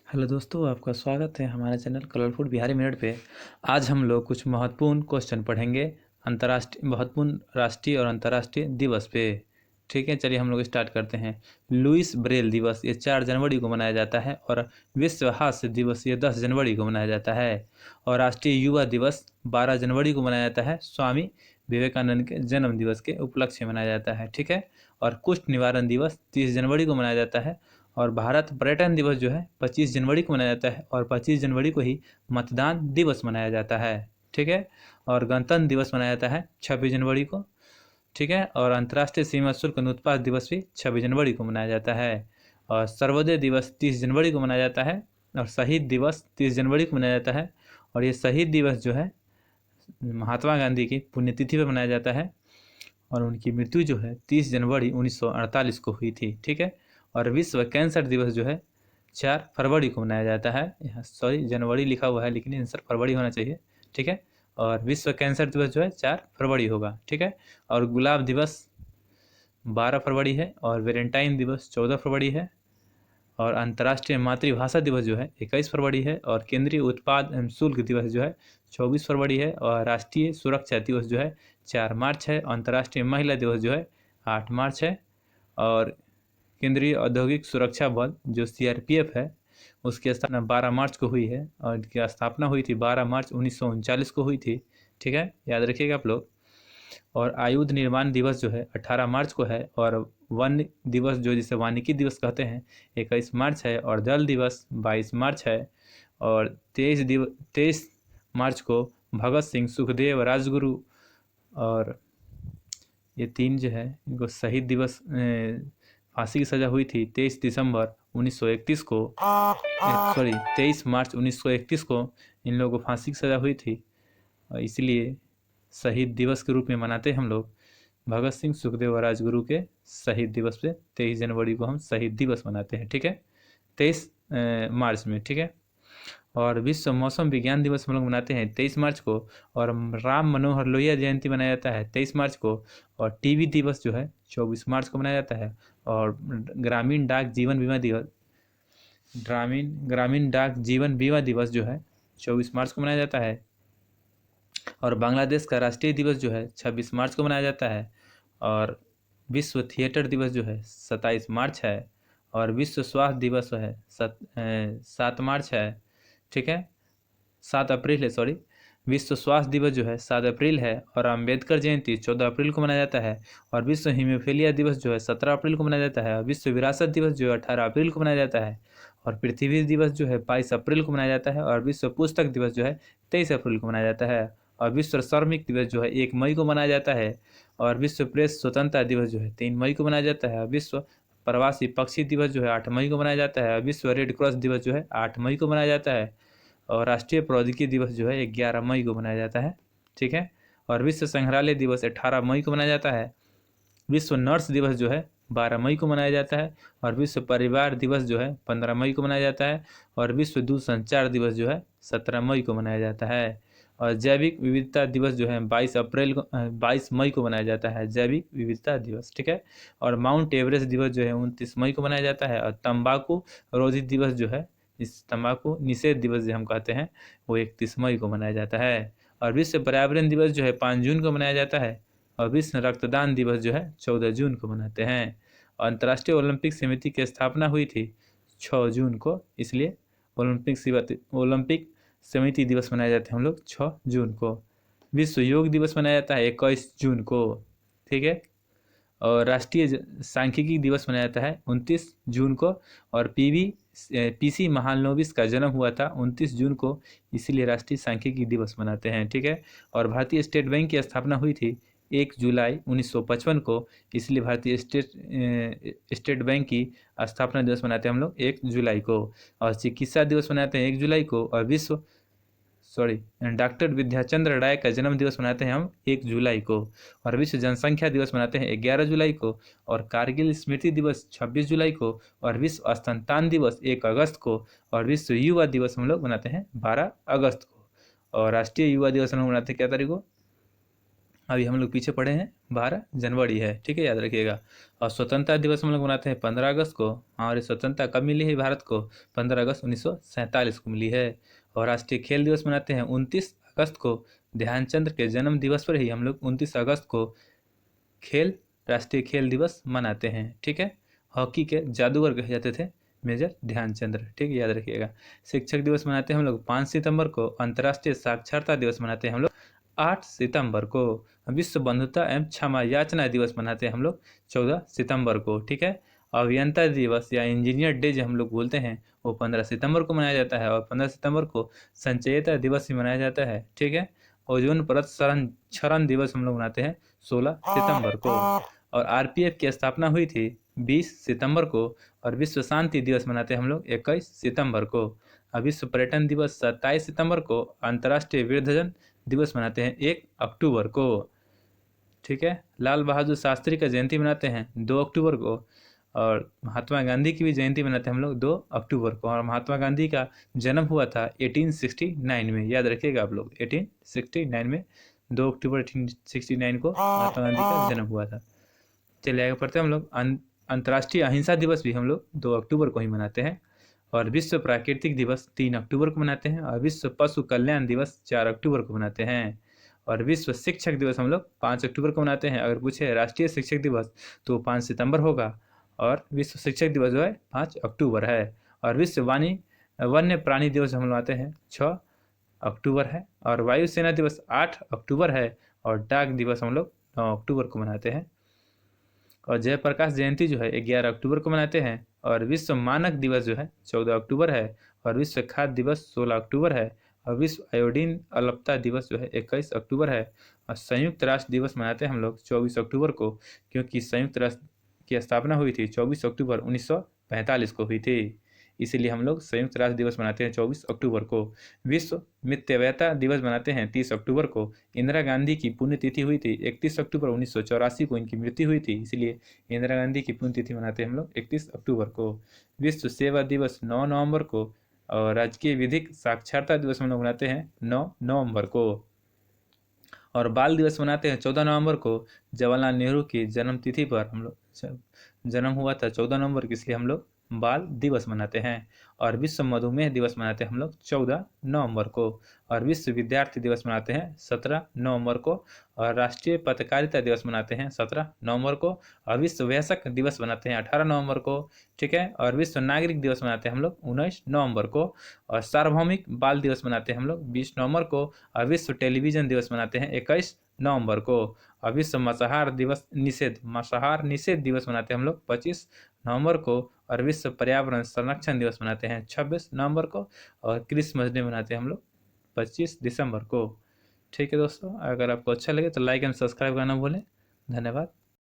Hello दोस्तों, आपका स्वागत है हमारे चैनल कलरफुल बिहारी मिनट पे। आज हम लोग कुछ महत्वपूर्ण क्वेश्चन पढ़ेंगे अंतर्राष्ट्रीय महत्वपूर्ण राष्ट्रीय और अंतर्राष्ट्रीय दिवस पे। ठीक है, चलिए हम लोग स्टार्ट करते हैं। लुईस ब्रेल दिवस ये 4 जनवरी को मनाया जाता है और विश्व हास्य दिवस ये 10 जनवरी को मनाया जाता है। और राष्ट्रीय युवा दिवस 12 जनवरी को मनाया जाता है, स्वामी विवेकानंद के जन्म दिवस के उपलक्ष्य में मनाया जाता है। ठीक है, और कुष्ठ निवारण दिवस 30 जनवरी को मनाया जाता है। और भारत पर्यटन दिवस जो है 25 जनवरी को मनाया जाता है और 25 जनवरी को ही मतदान दिवस मनाया जाता है। ठीक है, और गणतंत्र दिवस मनाया जाता है 26 जनवरी को। ठीक है, और अंतर्राष्ट्रीय सीमा शुल्क अनुत्पाद दिवस भी 26 जनवरी को मनाया जाता है। और सर्वोदय दिवस 30 जनवरी को मनाया जाता है और शहीद दिवस 30 जनवरी को मनाया जाता है। और ये शहीद दिवस जो है महात्मा गांधी की पुण्यतिथि पर मनाया जाता है और उनकी मृत्यु जो है 30 जनवरी 1948 को हुई थी। ठीक है, और विश्व कैंसर दिवस जो है 4 फरवरी को मनाया जाता है। यहाँ सॉरी जनवरी लिखा हुआ है लेकिन आंसर फरवरी होना चाहिए। ठीक है, और विश्व कैंसर दिवस जो है 4 फरवरी होगा। ठीक है, और गुलाब दिवस 12 फरवरी है और वेलेंटाइन दिवस 14 फरवरी है। और अंतर्राष्ट्रीय मातृभाषा दिवस जो है 21 फरवरी है। और केंद्रीय उत्पाद एवं शुल्क दिवस जो है 24 फरवरी है। और राष्ट्रीय सुरक्षा दिवस जो है 4 मार्च है। अंतर्राष्ट्रीय महिला दिवस जो है 8 मार्च है। और केंद्रीय औद्योगिक सुरक्षा बल जो CRPF है उसकी स्थापना 12 मार्च को हुई है और इनकी स्थापना हुई थी 12 मार्च 1939 को हुई थी। ठीक है, याद रखिएगा आप लोग। और आयुध निर्माण दिवस जो है 18 मार्च को है। और वन दिवस जो जिसे वानिकी दिवस कहते हैं 21 मार्च है। और जल दिवस 22 मार्च है। और 23 मार्च को भगत सिंह, सुखदेव, राजगुरु और ये 3 जो है इनको शहीद दिवस फांसी की सज़ा हुई थी 23 दिसंबर 1931 को। सॉरी 23 मार्च 1931 को इन लोगों को फांसी की सज़ा हुई थी और इसलिए शहीद दिवस के रूप में मनाते हैं हम लोग भगत सिंह, सुखदेव और राजगुरु के शहीद दिवस पे 23 जनवरी को हम शहीद दिवस मनाते हैं। ठीक है, 23 मार्च में। ठीक है, और विश्व मौसम विज्ञान दिवस हम लोग मनाते हैं 23 मार्च को। और राम मनोहर लोहिया जयंती मनाया जाता है 23 मार्च को। और टीबी दिवस जो है 24 मार्च को मनाया जाता है। और ग्रामीण डाक जीवन बीमा दिवस ग्रामीण डाक जीवन बीमा दिवस जो है 24 मार्च को मनाया जाता है। और बांग्लादेश का राष्ट्रीय दिवस जो है 26 मार्च को मनाया जाता है। और विश्व थिएटर दिवस जो है 27 मार्च है। और विश्व स्वास्थ्य दिवस है 7 मार्च है। ठीक है, 7 अप्रैल है, सॉरी। विश्व स्वास्थ्य दिवस जो है 7 अप्रैल है। और अम्बेडकर जयंती 14 अप्रैल को मनाया जाता है। और विश्व हीमोफीलिया दिवस जो है 17 अप्रैल को मनाया जाता है। और विश्व विरासत दिवस जो है 18 अप्रैल को मनाया जाता है। और पृथ्वी दिवस जो है 22 अप्रैल को मनाया जाता है। और विश्व पुस्तक दिवस जो है 23 अप्रैल को मनाया जाता है। और विश्व श्रमिक दिवस जो है 1 मई को मनाया जाता है। और विश्व प्रेस स्वतंत्रता दिवस जो है 3 मई को मनाया जाता है। और विश्व प्रवासी पक्षी दिवस जो है 8 मई को मनाया जाता है। और विश्व रेड क्रॉस दिवस जो है 8 मई को मनाया जाता है। और राष्ट्रीय प्रौद्योगिकी दिवस जो है 11 मई को मनाया जाता है। ठीक है, और विश्व संग्रहालय दिवस 18 मई को मनाया जाता है। विश्व नर्स दिवस जो है 12 मई को मनाया जाता है। और विश्व परिवार दिवस जो है 15 मई को मनाया जाता है। और विश्व दूरसंचार दिवस जो है 17 मई को मनाया जाता है। और जैविक विविधता दिवस जो है 22 मई को मनाया जाता है, जैविक विविधता दिवस। ठीक है, और माउंट एवरेस्ट दिवस जो है 29 मई को मनाया जाता है। और तंबाकू रोधी दिवस जो है, इस तंबाकू निषेध दिवस जो हम कहते हैं, वो 31 मई को मनाया जाता है। और विश्व पर्यावरण दिवस जो है 5 जून को मनाया जाता है। और विश्व रक्तदान दिवस जो है 14 जून को मनाते हैं। और अंतर्राष्ट्रीय ओलंपिक समिति की स्थापना हुई थी 6 जून को, इसलिए ओलंपिक समिति दिवस मनाए जाते हैं हम लोग 6 जून को। विश्व योग दिवस मनाया जाता है 21 जून को। ठीक है, और राष्ट्रीय सांख्यिकी दिवस मनाया जाता है 29 जून को। और PC महालनोबिस का जन्म हुआ था 29 जून को, इसीलिए राष्ट्रीय सांख्यिकी दिवस मनाते हैं। ठीक है, और भारतीय स्टेट बैंक की स्थापना हुई थी 1 जुलाई 1955 को, इसलिए भारतीय स्टेट बैंक की स्थापना दिवस मनाते हैं हम लोग 1 जुलाई को। और चिकित्सा दिवस मनाते हैं 1 जुलाई को। और डॉक्टर विद्याचंद्र राय का जन्म दिवस मनाते हैं हम 1 जुलाई को। और विश्व जनसंख्या दिवस मनाते हैं 11 जुलाई को। और कारगिल स्मृति दिवस 26 जुलाई को। और विश्व स्तनपान दिवस 1 अगस्त को। और विश्व युवा दिवस हम लोग मनाते हैं 12 अगस्त को। और राष्ट्रीय युवा दिवस हम लोग मनाते हैं क्या तारीख को? अभी हम लोग पीछे पड़े हैं, 12 जनवरी है, ठीक है, याद रखिएगा। और स्वतंत्रता दिवस हम लोग मनाते हैं 15 अगस्त को। हमारी स्वतंत्रता कब मिली है भारत को? 15 अगस्त 1947 को मिली है। और राष्ट्रीय खेल दिवस मनाते हैं 29 अगस्त को। ध्यानचंद्र के जन्म दिवस पर ही हम लोग 29 अगस्त को राष्ट्रीय खेल दिवस मनाते हैं, ठीक है। हॉकी के जादूगर कहे जाते थे मेजर ध्यानचंद्र, ठीक है, याद रखिएगा। शिक्षक दिवस मनाते हैं हम लोग 5 सितंबर को। अंतर्राष्ट्रीय साक्षरता दिवस मनाते हैं हम लोग 8 सितंबर को। विश्व बंधुता एवं क्षमा याचना दिवस मनाते हैं हम लोग 14 सितंबर को, ठीक है। अभियंता दिवस या इंजीनियर डे जो हम लोग बोलते हैं वो 15 सितंबर को मनाया जाता है। और 15 सितंबर को संचयिता दिवस भी मनाया जाता है, ठीक है। ओजोन परत क्षरण दिवस हम लोग मनाते हैं 16 सितंबर को। और आरपीएफ की स्थापना हुई थी 20 सितंबर को। और विश्व शांति दिवस मनाते हैं हम लोग 21 सितंबर को। और विश्व पर्यटन दिवस 27 सितंबर को। अंतर्राष्ट्रीय वृद्धजन दिवस मनाते हैं 1 अक्टूबर को, ठीक है। लाल बहादुर शास्त्री का जयंती मनाते हैं 2 अक्टूबर को। और महात्मा गांधी की भी जयंती मनाते हैं हम लोग 2 अक्टूबर को। और महात्मा गांधी का जन्म हुआ था 1869 में, याद रखिएगा आप लोग, 1869 में 2 अक्टूबर 1869 को महात्मा गांधी का जन्म हुआ था। चलिए आगे पढ़ते हैं हम लोग। अंतर्राष्ट्रीय अहिंसा दिवस भी हम लोग 2 अक्टूबर को ही मनाते हैं। और विश्व प्राकृतिक दिवस 3 अक्टूबर को मनाते हैं। और विश्व पशु कल्याण दिवस 4 अक्टूबर को मनाते हैं। और विश्व शिक्षक दिवस हम लोग 5 अक्टूबर को मनाते हैं। अगर पूछे राष्ट्रीय शिक्षक दिवस तो 5 सितंबर होगा। और विश्व शिक्षक दिवस जो है 5 अक्टूबर है। और विश्व वन्य प्राणी दिवस हम मनाते हैं 6 अक्टूबर है। और वायुसेना दिवस 8 अक्टूबर है। और डाक दिवस हम लोग 9 अक्टूबर को मनाते हैं। और जयप्रकाश जयंती जो है 11 अक्टूबर को मनाते हैं। और विश्व मानक दिवस जो है 14 अक्टूबर है। और विश्व खाद्य दिवस 16 अक्टूबर है। और विश्व आयोडीन अलपता दिवस जो है 21 अक्टूबर है। और संयुक्त राष्ट्र दिवस मनाते हैं हम लोग 24 अक्टूबर को, क्योंकि संयुक्त राष्ट्र की स्थापना हुई थी 24 अक्टूबर 1945 को हुई थी, इसीलिए हम लोग संयुक्त राष्ट्र दिवस मनाते हैं 24 अक्टूबर को। विश्व मितव्ययिता दिवस मनाते हैं 30 अक्टूबर को। इंदिरा गांधी की पुण्यतिथि हुई थी 31 अक्टूबर 1984 को, इनकी मृत्यु हुई थी, इसलिए इंदिरा गांधी की पुण्यतिथि मनाते हैं हम लोग 31 अक्टूबर को। विश्व सेवा दिवस 9 नवंबर को। और राजकीय विधिक साक्षरता दिवस हम लोग मनाते हैं 9 नवंबर को। और बाल दिवस मनाते हैं 14 नवंबर को। जवाहरलाल नेहरू की जन्म तिथि पर हम लोग जन्म हुआ था 14 नवंबर की, इसलिए हम लोग बाल दिवस मनाते हैं। और विश्व मधुमेह दिवस मनाते हैं हम लोग 14 नवंबर को। और विश्व विद्यार्थी दिवस मनाते हैं 17 नवंबर को। और राष्ट्रीय पत्रकारिता दिवस मनाते हैं 17 नवंबर को। और विश्व वयस्क दिवस मनाते हैं 18 नवंबर को, ठीक है। और विश्व नागरिक दिवस मनाते हैं हम लोग 19 नवंबर को। और सार्वभौमिक बाल दिवस मनाते हैं हम लोग 20 नवंबर को। और विश्व टेलीविजन दिवस मनाते हैं 21 नवंबर को। और विश्व मांसाहार निषेध दिवस मनाते हैं हम लोग 25 नवंबर को। और विश्व पर्यावरण संरक्षण दिवस मनाते हैं 26 नवंबर को। और क्रिसमस डे मनाते हैं हम लोग 25 दिसंबर को, ठीक है दोस्तों। अगर आपको अच्छा लगे तो लाइक एंड सब्सक्राइब करना भूलें। धन्यवाद।